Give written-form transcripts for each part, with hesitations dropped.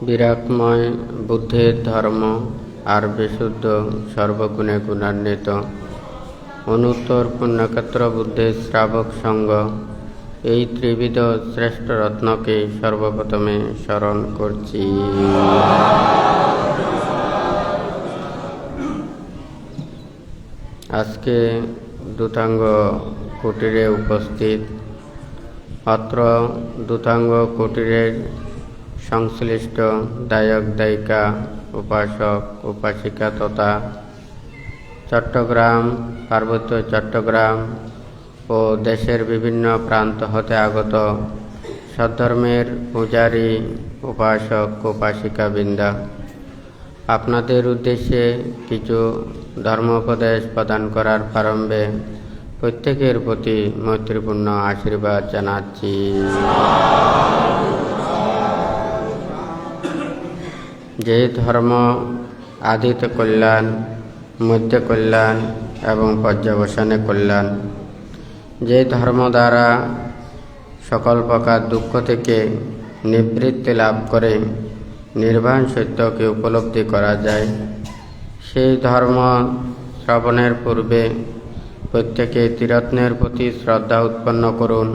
বিরাটময় বুদ্ধের ধর্ম আর বিশুদ্ধ সর্বগুণে গুণান্বিত অনুত্তর পুণ্যক্ষেত্র বুদ্ধের শ্রাবক সঙ্গ এই ত্রিবিধ শ্রেষ্ঠ রত্নকে সর্বপ্রথমে স্মরণ করছি। আজকে দূতাঙ্গ কুটিরে উপস্থিত অত্র দূতাঙ্গ কুটিরের সংশ্লিষ্ট দায়ক দায়িকা, উপাসক উপাসিকা তথা চট্টগ্রাম, পার্বত্য চট্টগ্রাম ও দেশের বিভিন্ন প্রান্ত হতে আগত সদ্ধর্মের পূজারী, উপাসক উপাসিকাবৃন্দ, আপনাদের উদ্দেশ্যে কিছু ধর্মোপদেশ প্রদান করার প্রারম্ভে প্রত্যেকের প্রতি মৈত্রীপূর্ণ আশীর্বাদ জানাচ্ছি। যে ধর্ম আদিতে কল্যাণ, মধ্যে কল্যাণ এবং পর্যবসানে কল্যাণ, যে ধর্ম দ্বারা সকল প্রকার দুঃখ থেকে নিবৃত্তি লাভ করে নির্বাণ সত্যকে উপলব্ধি করা যায়, সেই ধর্ম শ্রবণের পূর্বে প্রত্যেকে ত্রিরত্নের প্রতি শ্রদ্ধা উৎপন্ন করুন।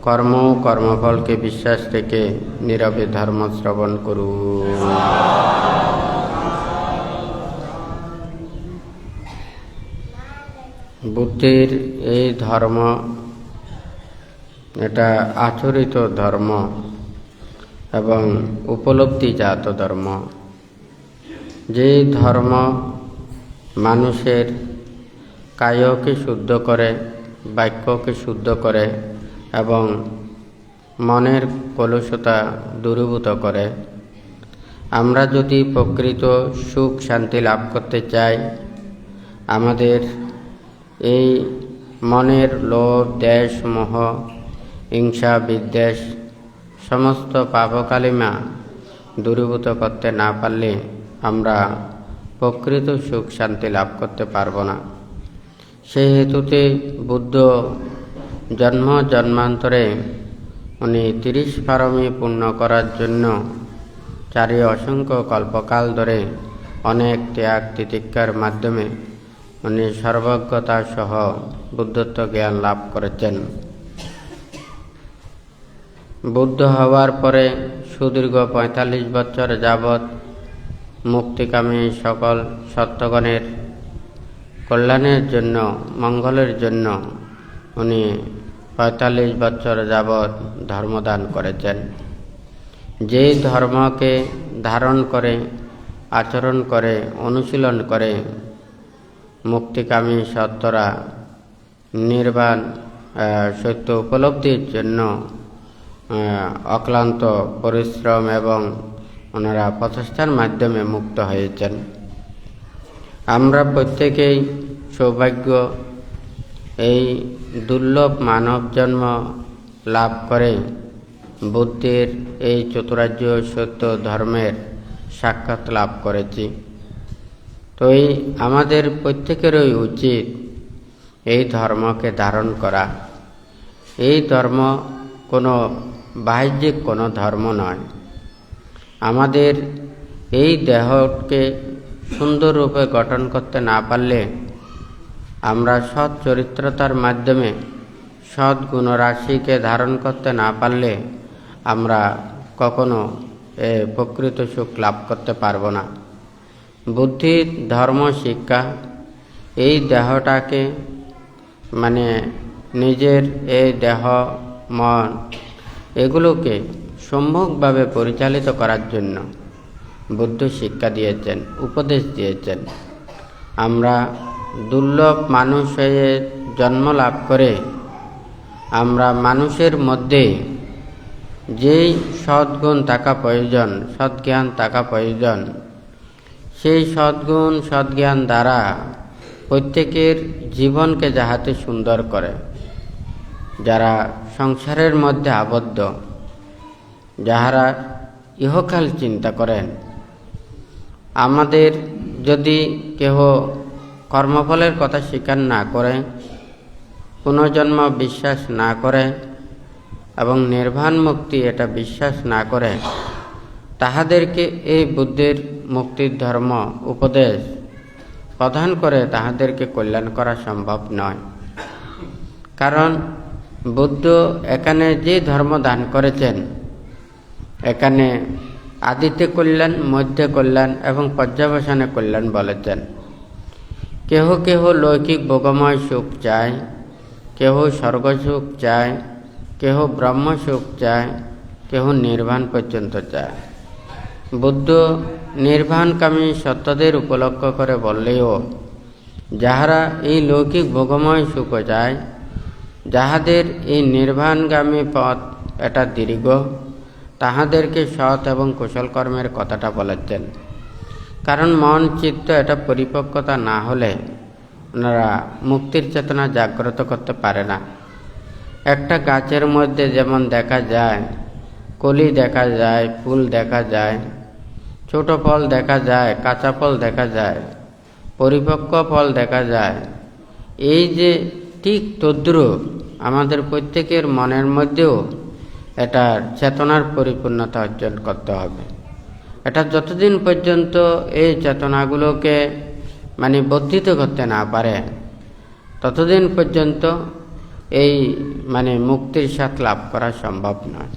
কর্ম ও কর্মফলকে বিশ্বাস রেখে নীরবে ধর্ম শ্রবণ করুন। বুদ্ধির এই ধর্ম, এটা আচরিত ধর্ম এবং উপলব্ধিজাত ধর্ম। যে ধর্ম মানুষের কায়কে শুদ্ধ করে, বাক্যকে শুদ্ধ করে এবং মনের কলুষতা দূরীভূত করে। আমরা যদি প্রকৃত সুখ শান্তি লাভ করতে চাই, আমাদের এই মনের লোভ, দেশ, মোহ, হিংসা, বিদ্বেষ সমস্ত পাপকালিমা দূরীভূত করতে না পারলে আমরা প্রকৃত সুখ শান্তি লাভ করতে পারব না। সেই হেতুতে বুদ্ধ জন্ম জন্মান্তরে উনি 30 পারমী পূর্ণ করার জন্য চারি অসংখ্য কল্পকাল ধরে অনেক ত্যাগ তিতিক্ষার মাধ্যমে উনি সর্বজ্ঞতা সহ বুদ্ধত্ব জ্ঞান লাভ করেছেন। বুদ্ধ হওয়ার পরে সুদীর্ঘ 45 বছর যাবৎ মুক্তিকামী সকল সত্যগণের কল্যাণের জন্য, মঙ্গলের জন্য উনি 45 বছর যাবৎ ধর্মদান করেছেন। যে ধর্মকে ধারণ করে, আচরণ করে, অনুশীলন করে মুক্তিকামী সত্যরা নির্বাণ সত্য উপলব্ধির জন্য অক্লান্ত পরিশ্রম এবং ওনারা প্রচেষ্টার মাধ্যমে মুক্ত হয়েছেন। আমরা প্রত্যেকেই সৌভাগ্য এই দুর্লভ মানব জন্ম লাভ করে বুদ্ধের এই চতুরার্য সত্য ধর্মের সাক্ষাৎ লাভ করেছি। তো আমাদের প্রত্যেকেরই উচিত এই ধর্মকে ধারণ করা। এই ধর্ম কোনো বাহ্যিক কোনো ধর্ম নয়। আমাদের এই দেহকে সুন্দর রূপে গঠন করতে না পারলে, আমরা সৎ চরিত্রতার মাধ্যমে সৎ গুণরাশিকে ধারণ করতে না পারলে আমরা কখনো প্রকৃত সুখ লাভ করতে পারবো না। বুদ্ধির ধর্ম শিক্ষা এই দেহটাকে নিজের এই দেহ, মন এগুলোকে সম্যকভাবে পরিচালিত করার জন্য বুদ্ধ শিক্ষা দিয়েছেন, উপদেশ দিয়েছেন। আমরা দুর্লভ মানুষ হয়ে জন্ম লাভ করে আমরা মানুষের মধ্যে যেই সদ্গুণ থাকা প্রয়োজন, সদ্জ্ঞান থাকা প্রয়োজন, সেই সদ্গুণ সদ্জ্ঞান দ্বারা প্রত্যেকের জীবনকে যাহাতে সুন্দর করে, যারা সংসারের মধ্যে আবদ্ধ, যাহারা ইহকাল চিন্তা করেন। আমাদের যদি কেহ কর্মফলের কথা স্বীকার না করে, পুনর্জন্ম বিশ্বাস না করে এবং নির্বাণ মুক্তি এটা বিশ্বাস না করে, তাহাদেরকে এই বুদ্ধের মুক্তির ধর্ম উপদেশ প্রদান করে তাহাদেরকে কল্যাণ করা সম্ভব নয়। কারণ বুদ্ধ এখানে যে ধর্ম দান করেছেন, এখানে আদিতে কল্যাণ, মধ্যে কল্যাণ এবং পর্যবসানে কল্যাণ বলেছেন। কেহ কেহ লৌকিক ভোগময় সুখ চায়, কেহ স্বর্গসুখ চায়, কেহ ব্রহ্মসুখ চায়, কেহ নির্বাণ পর্যন্ত চায়। বুদ্ধ নির্বাণকামী সত্যদের উপলক্ষ করে বললেও, যাহারা এই লৌকিক ভোগময় সুখ চায়, যাহাদের এই নির্বাণগামী পথ এটা দীর্ঘ, তাহাদেরকে সৎ এবং কুশল কর্মের কথাটা বলেছেন। কারণ মন চিত্ত এটা পরিপক্কতা না হলে ওনারা মুক্তির চেতনা জাগ্রত করতে পারে না। একটা গাছের মধ্যে যেমন দেখা যায়, কলি দেখা যায়, ফুল দেখা যায়, ছোট ফল দেখা যায়, কাঁচা ফল দেখা যায়, পরিপক্ক ফল দেখা যায়। এই যে ঠিক তদ্রূপ আমাদের প্রত্যেকের মনের মধ্যেও এটার চেতনার পরিপূর্ণতা অর্জন করতে হবে। এটা যতদিন পর্যন্ত এই চেতনাগুলোকে বর্ধিত করতে না পারে, ততদিন পর্যন্ত এই মুক্তির স্বাদ লাভ করা সম্ভব নয়।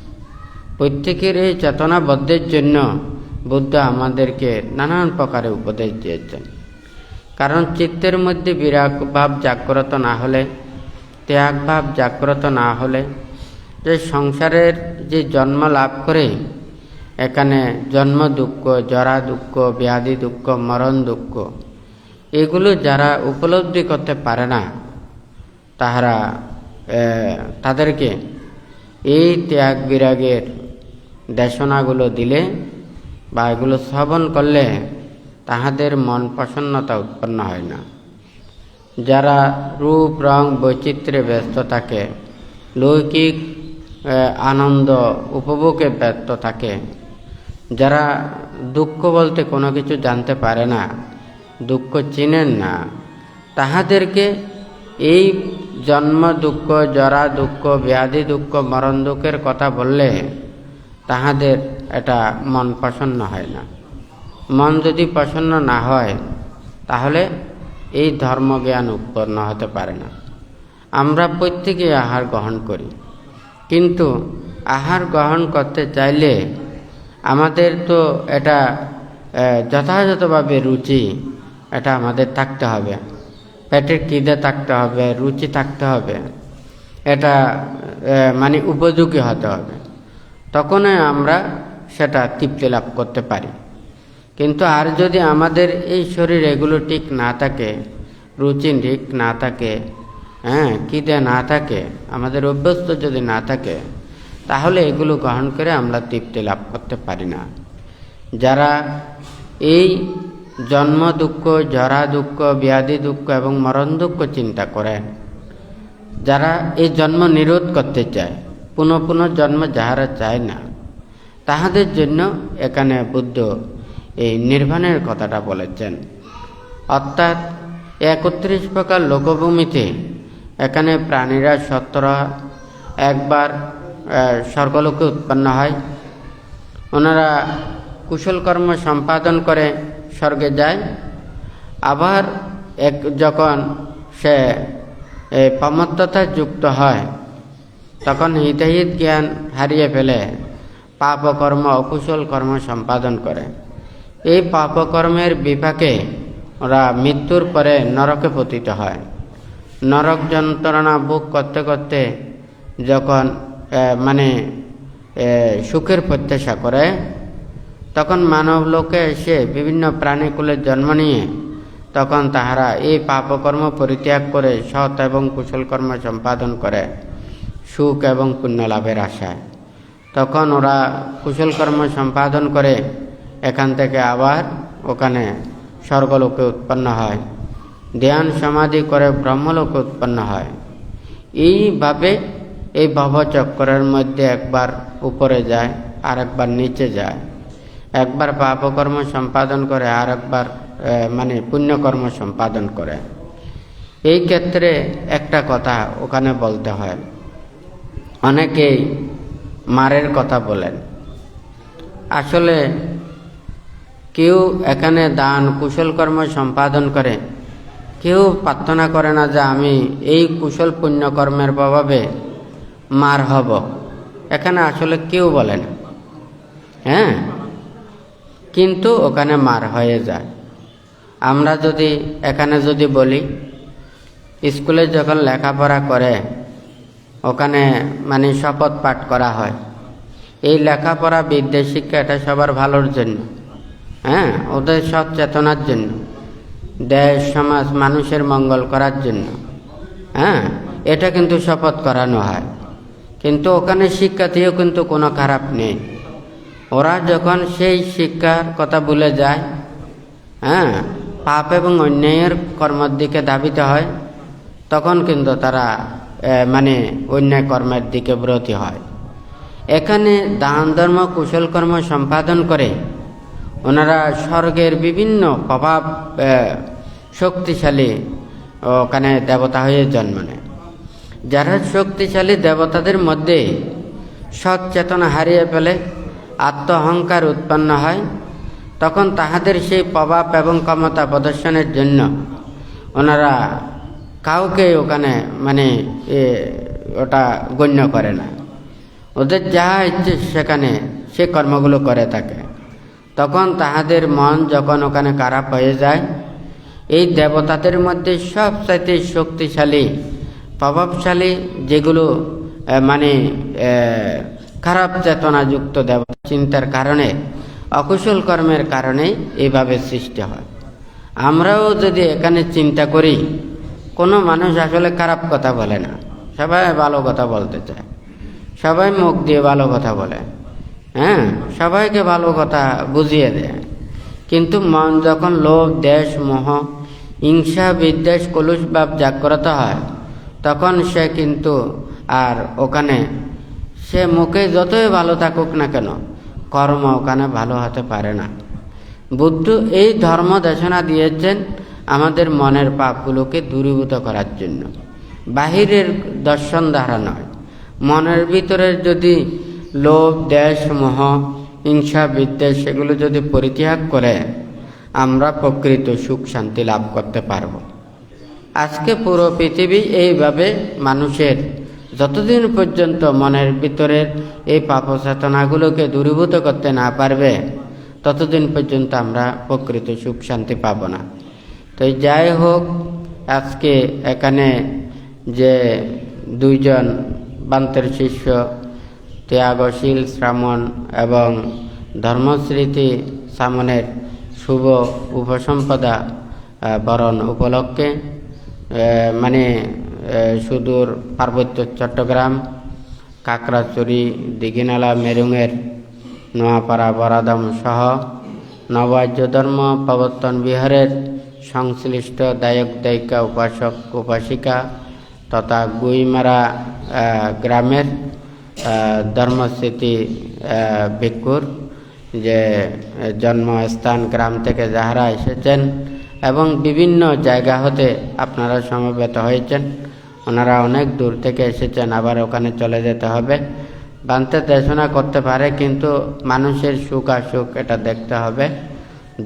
প্রত্যেকের এই চেতনা বদ্ধের জন্য বুদ্ধ আমাদেরকে নানান প্রকারে উপদেশ দিয়েছেন। কারণ চিত্তের মধ্যে বিরাগ ভাব জাগ্রত না হলে, ত্যাগ ভাব জাগ্রত না হলে, যে সংসারের যে জন্ম লাভ করে এখানে জন্ম দুঃখ, জরা দুঃখ, ব্যাধি দুঃখ, মরণ দুঃখ, এগুলো যারা উপলব্ধি করতে পারে না, তাদেরকে এই ত্যাগ বিরাগের দেশনাগুলো দিলে বা এগুলো শ্রবণ করলে তাহাদের মন প্রসন্নতা উৎপন্ন হয় না। যারা রূপ রং বৈচিত্র্যে ব্যস্ত থাকে, লৌকিক আনন্দ উপভোগে ব্যস্ত থাকে, যারা দুঃখ বলতে কোনো কিছু জানতে পারে না, দুঃখ চিনেন না, তাহাদেরকে এই জন্ম দুঃখ, জরা দুঃখ, ব্যাধি দুঃখ, মরণ দুঃখের কথা বললে তাহাদের এটা মন প্রসন্ন হয় না। মন যদি প্রসন্ন না হয় তাহলে এই ধর্মজ্ঞান উৎপন্ন হতে পারে না। আমরা প্রত্যেকে আহার গ্রহণ করি, কিন্তু আহার গ্রহণ করতে চাইলে আমাদের তো এটা যথাযথভাবে রুচি এটা আমাদের থাকতে হবে, পেটের খিদে থাকতে হবে, রুচি থাকতে হবে, এটা উপযোগী হতে হবে, তখনই আমরা সেটা তৃপ্তি লাভ করতে পারি। কিন্তু আর যদি আমাদের এই শরীর এগুলো ঠিক না থাকে, রুচি ঠিক না থাকে, খিদে না থাকে, আমাদের অভ্যস্ত যদি না থাকে, তাহলে এগুলো গ্রহণ করে আমরা তৃপ্তি লাভ করতে পারি না। যারা এই জন্ম দুঃখ, জরা দুঃখ, ব্যাধি দুঃখ এবং মরণ দুঃখ চিন্তা করেন, যারা এই জন্ম নিরোধ করতে চায়, পুনঃ পুনঃ জন্ম যাহারা চায় না, তাহাদের জন্য এখানে বুদ্ধ এই নির্বাণের কথাটা বলেছেন। অর্থাৎ 31 প্রকার লোকভূমিতে এখানে প্রাণীরা শতরা একবার স্বর্গলোকে উৎপন্ন হয়। ওনারা কুশল কর্ম সম্পাদন করে স্বর্গে যায়। আবার যখন সে প্রমত্ততা যুক্ত হয়, তখন হিতাহিত জ্ঞান হারিয়ে ফেলে পাপকর্ম, অকুশল কর্ম সম্পাদন করে। এই পাপকর্মের বিপাকে ওরা মৃত্যুর পরে নরকে পতিত হয়। নরক যন্ত্রণা ভোগ করতে করতে যখন সুখের প্রত্যাশা করে, তখন মানব লোকে এসে বিভিন্ন প্রাণীকুলের জন্ম নিয়ে তখন তাহারা এই পাপকর্ম পরিত্যাগ করে সৎ এবং কুশল কর্ম সম্পাদন করে সুখ এবং পুণ্য লাভের আশায়। তখন ওরা কুশল কর্ম সম্পাদন করে এখান থেকে আবার ওখানে স্বর্গলোকে উৎপন্ন হয়, ধ্যান সমাধি করে ব্রহ্মলোকে উৎপন্ন হয়। এইভাবে এই ভবচক্রের মধ্যে একবার উপরে যায়, আর একবার নিচে যায়, একবার পাপকর্ম সম্পাদন করে, আর একবার পুণ্যকর্ম সম্পাদন করে। এই ক্ষেত্রে একটা কথা ওখানে বলতে হয়, অনেকেই মারের কথা বলেন। আসলে কেউ এখানে দান কুশল কর্ম সম্পাদন করে, কেউ প্রার্থনা করে না যে আমি এই কুশল পুণ্যকর্মের প্রভাবে মার হব, এখানে আসলে কেউ বলে না। হ্যাঁ, কিন্তু ওখানে মার হয়ে যায়। আমরা যদি এখানে যদি বলি, স্কুলে যখন লেখাপড়া করে ওখানে মানে শপথ পাঠ করা হয়, এই লেখাপড়া বিদ্যা শিক্ষা এটা সবার ভালোর জন্য, হ্যাঁ, ওদের সৎ চেতনার জন্য, দেশ সমাজ মানুষের মঙ্গল করার জন্য, হ্যাঁ, এটা কিন্তু শপথ করানো হয়। কিন্তু ওখানে শিক্ষার্থীও কিন্তু কোনো খারাপ নেই। ওরা যখন সেই শিক্ষার কথা ভুলে যায়, হ্যাঁ, পাপ এবং অন্যায়ের কর্মের দিকে ধাবিত হয়, তখন কিন্তু তারা মানে অন্যায় কর্মের দিকে ব্রতী হয়। এখানে দান ধর্ম কুশল কর্ম সম্পাদন করে ওনারা স্বর্গের বিভিন্ন প্রভাব শক্তিশালী ওখানে দেবতা হয়ে জন্ম নেয়। যারা শক্তিশালী দেবতাদের মধ্যে সৎ চেতনা হারিয়ে ফেলে, আত্ম অহংকার উৎপন্ন হয়, তখন তাহাদের সেই প্রভাব এবং ক্ষমতা প্রদর্শনের জন্য ওনারা কাউকে ওখানে মানে ওটা গণ্য করে না। ওদের যা ইচ্ছে সেখানে সে কর্মগুলো করে থাকে। তখন তাহাদের মন যখন ওখানে খারাপ হয়ে যায়, এই দেবতাদের মধ্যে সবচাইতে শক্তিশালী প্রভাবশালী যেগুলো মানে খারাপ চেতনাযুক্ত দেবতা চিন্তার কারণে, অকুশল কর্মের কারণে এইভাবে সৃষ্টি হয়। আমরাও যদি এখানে চিন্তা করি, কোনো মানুষ আসলে খারাপ কথা বলে না, সবাই ভালো কথা বলতে চায়, সবাই মুখ দিয়ে ভালো কথা বলে, হ্যাঁ, সবাইকে ভালো কথা বুঝিয়ে দেয়। কিন্তু মন যখন লোভ দেশ মোহ হিংসা বিদ্বেষ কলুষ ভাব জাগ্রত হয়, তখন সে কিন্তু আর ওখানে সে মুখে যতই ভালো থাকুক না কেন, কর্ম ওখানে ভালো হতে পারে না। বুদ্ধ এই ধর্ম দেশনা দিয়েছেন আমাদের মনের পাপগুলোকে দূরীভূত করার জন্য, বাহিরের দর্শন দ্বারা নয়। মনের ভিতরের যদি লোভ দেশ মোহ হিংসা বিদ্বেষ সেগুলো যদি পরিত্যাগ করে, আমরা প্রকৃত সুখ শান্তি লাভ করতে পারব। আজকে পুরো পৃথিবী এইভাবে মানুষের যতদিন পর্যন্ত মনের ভিতরের এই পাপ চেতনাগুলোকে দূরীভূত করতে না পারবে, ততদিন পর্যন্ত আমরা প্রকৃত সুখ শান্তি পাব না। তো যাই হোক, আজকে এখানে যে দুইজন বান্তের শিষ্য ত্যাগশীল শ্রামণ এবং ধর্মস্মৃতি সামনের শুভ উপসম্পদা বরণ উপলক্ষে মানে সুদূর পার্বত্য চট্টগ্রাম কাকড়াছড়ি দিঘিনালা মেরুঙের নোয়াপাড়া বরাদম সহ নবাজ্য ধর্ম প্রবর্তন বিহারের সংশ্লিষ্ট দায়ক দায়িকা উপাসক উপাসিকা তথা গুইমারা গ্রামের ধর্মস্মৃতি ভিক্ষুর যে জন্মস্থান গ্রাম থেকে যাহারা এসেছেন এবং বিভিন্ন জায়গা হতে আপনারা সমবেত হয়েছেন, ওনারা অনেক দূর থেকে এসেছেন, আবার ওখানে চলে যেতে হবে। বান্তে দেশনা করতে পারে, কিন্তু মানুষের সুখ আসুখ এটা দেখতে হবে।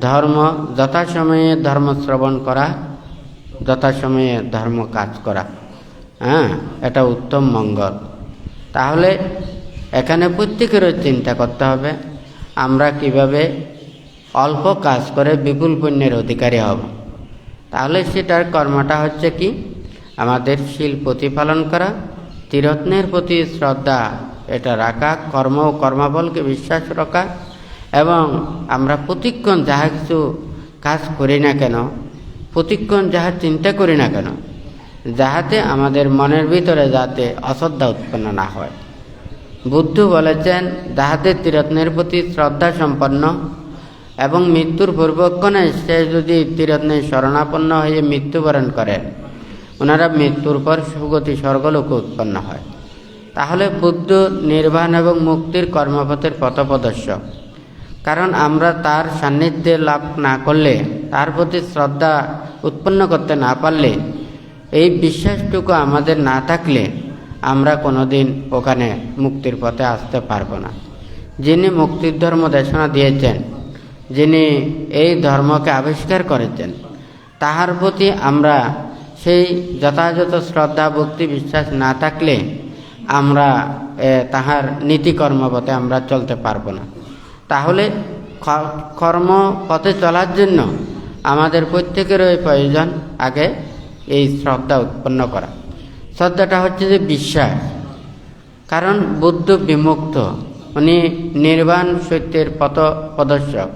ধর্ম যথাসময়ে ধর্ম শ্রবণ করা, যথাসময়ে ধর্ম কাজ করা, হ্যাঁ, এটা উত্তম মঙ্গল। তাহলে এখানে প্রত্যেকেরও চিন্তা করতে হবে আমরা কিভাবে অল্প কাজ করে বিপুল পুণ্যের অধিকারী হব। তাহলে সেটার কর্মটা হচ্ছে কি, আমাদের শীল প্রতিপালন করা, ত্রিরত্নের প্রতি শ্রদ্ধা এটা রাখা, কর্ম ও কর্মাবলকে বিশ্বাস রাখা, এবং আমরা প্রতিক্ষণ যাহা কিছু কাজ করি না কেন, প্রতিক্ষণ যাহা চিন্তা করি না কেন, যাহাতে আমাদের মনের ভিতরে যাতে অশ্রদ্ধা উৎপন্ন না হয়। বুদ্ধ বলেছেন, যাহাতে ত্রিরত্নের প্রতি শ্রদ্ধা সম্পন্ন এবং মৃত্যুর পূর্বক্ষণে সে যদি ত্রিরত্নের শরণাপন্ন হয়ে মৃত্যুবরণ করেন, ওনারা মৃত্যুর পর সুগতি স্বর্গলোকে উৎপন্ন হয়। তাহলে বুদ্ধ নির্বাণ এবং মুক্তির কর্মপথের পথপ্রদর্শক। কারণ আমরা তার সান্নিধ্যে লাভ না করলে, তার প্রতি শ্রদ্ধা উৎপন্ন করতে না পারলে, এই বিশ্বাসটুকু আমাদের না থাকলে আমরা কোনোদিন ওখানে মুক্তির পথে আসতে পারবো না। যিনি মুক্তির ধর্ম দেশনা দিয়েছেন, যিনি এই ধর্মকে আবিষ্কার করেছেন, তাহার প্রতি আমরা সেই যথাযথ শ্রদ্ধা ভক্তি বিশ্বাস না থাকলে আমরা তাহার নীতিকর্মপথে আমরা চলতে পারবো না। তাহলে কর্মপথে চলার জন্য আমাদের প্রত্যেকেরই প্রয়োজন আগে এই শ্রদ্ধা উৎপন্ন করা। শ্রদ্ধাটা হচ্ছে যে বিশ্বাস, কারণ বুদ্ধ বিমুক্ত, উনি নির্বাণ সত্যের পথ প্রদর্শক।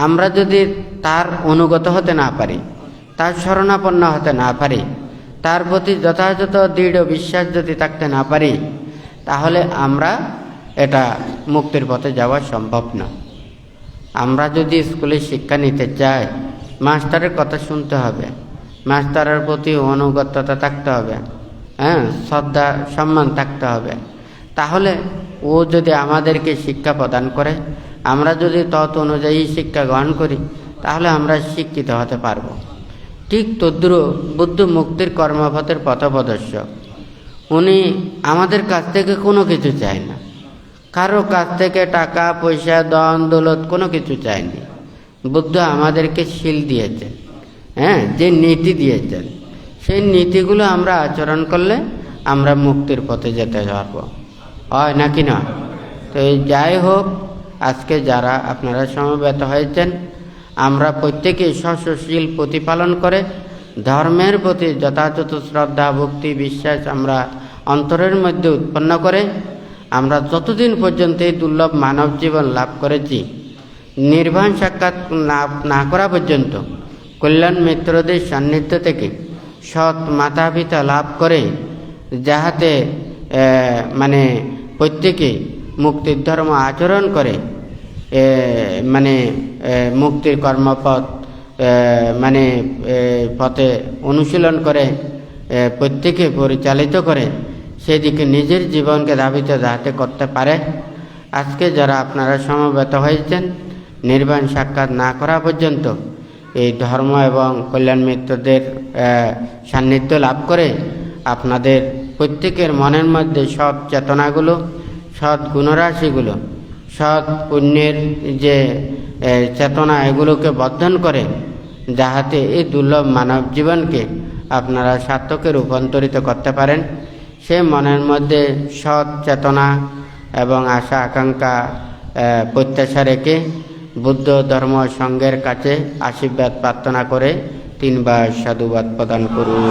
আমরা যদি তার অনুগত হতে না পারি, তার শরণাপন্ন হতে না পারি, তার প্রতি যথাযথ দৃঢ় বিশ্বাস যদি থাকতে না পারি, তাহলে আমরা এটা মুক্তির পথে যাওয়া সম্ভব না। আমরা যদি স্কুলে শিক্ষা নিতে চাই, মাস্টারের কথা শুনতে হবে, মাস্টারের প্রতি অনুগততা থাকতে হবে, শ্রদ্ধা সম্মান থাকতে হবে। তাহলে ও যদি আমাদেরকে শিক্ষা প্রদান করে, আমরা যদি তত অনুযায়ী শিক্ষা গ্রহণ করি, তাহলে আমরা শিক্ষিত হতে পারব। ঠিক তদ্রূপ বুদ্ধ মুক্তির কর্মপথের পথপ্রদর্শক। উনি আমাদের কাছ থেকে কোনো কিছু চায় না, কারো কাছ থেকে টাকা পয়সা ধন দৌলত কোনো কিছু চায়নি। বুদ্ধ আমাদেরকে শীল দিয়েছেন, যে নীতি দিয়েছেন, সেই নীতিগুলো আমরা আচরণ করলে আমরা মুক্তির পথে যেতে পারবো, হয় নাকি না? তো যাই হোক, আজকে যারা আপনারা সমবেত হয়েছেন, আমরা প্রত্যেকেই স্বশীল প্রতিপালন করে ধর্মের প্রতি যথাযথ শ্রদ্ধা ভক্তি বিশ্বাস আমরা অন্তরের মধ্যে উৎপন্ন করে আমরা যতদিন পর্যন্ত এই দুর্লভ মানব জীবন লাভ করেছি, নির্বাণ সাক্ষাৎ না করা পর্যন্ত কল্যাণ মিত্রদের সান্নিধ্য থেকে সৎ মাতা পিতা লাভ করে যাহাতে প্রত্যেকে মুক্তির ধর্ম আচরণ করে, মুক্তির কর্মপথ পথে অনুশীলন করে, প্রত্যেকে পরিচালিত করে, সেদিকে নিজের জীবনকে ধাবিত যাতে করতে পারে। আজকে যারা আপনারা সমবেত হয়েছেন, নির্বাণ সাক্ষাৎ না করা পর্যন্ত এই ধর্ম এবং কল্যাণ মিত্রদের সান্নিধ্য লাভ করে আপনাদের প্রত্যেকের মনের মধ্যে সৎ চেতনাগুলো, সৎ গুণরাশিগুলো, সৎ পুণ্যের যে চেতনা, এগুলোকে বর্ধন করে যাহাতে এই দুর্লভ মানব জীবনকে আপনারা সার্থকে রূপান্তরিত করতে পারেন। সে মনের মধ্যে সৎ চেতনা এবং আশা আকাঙ্ক্ষা প্রত্যাশা রেখে বুদ্ধ ধর্ম সংঘের কাছে আশীর্বাদ প্রার্থনা করে 3 বার সাধুবাদ প্রদান করুন।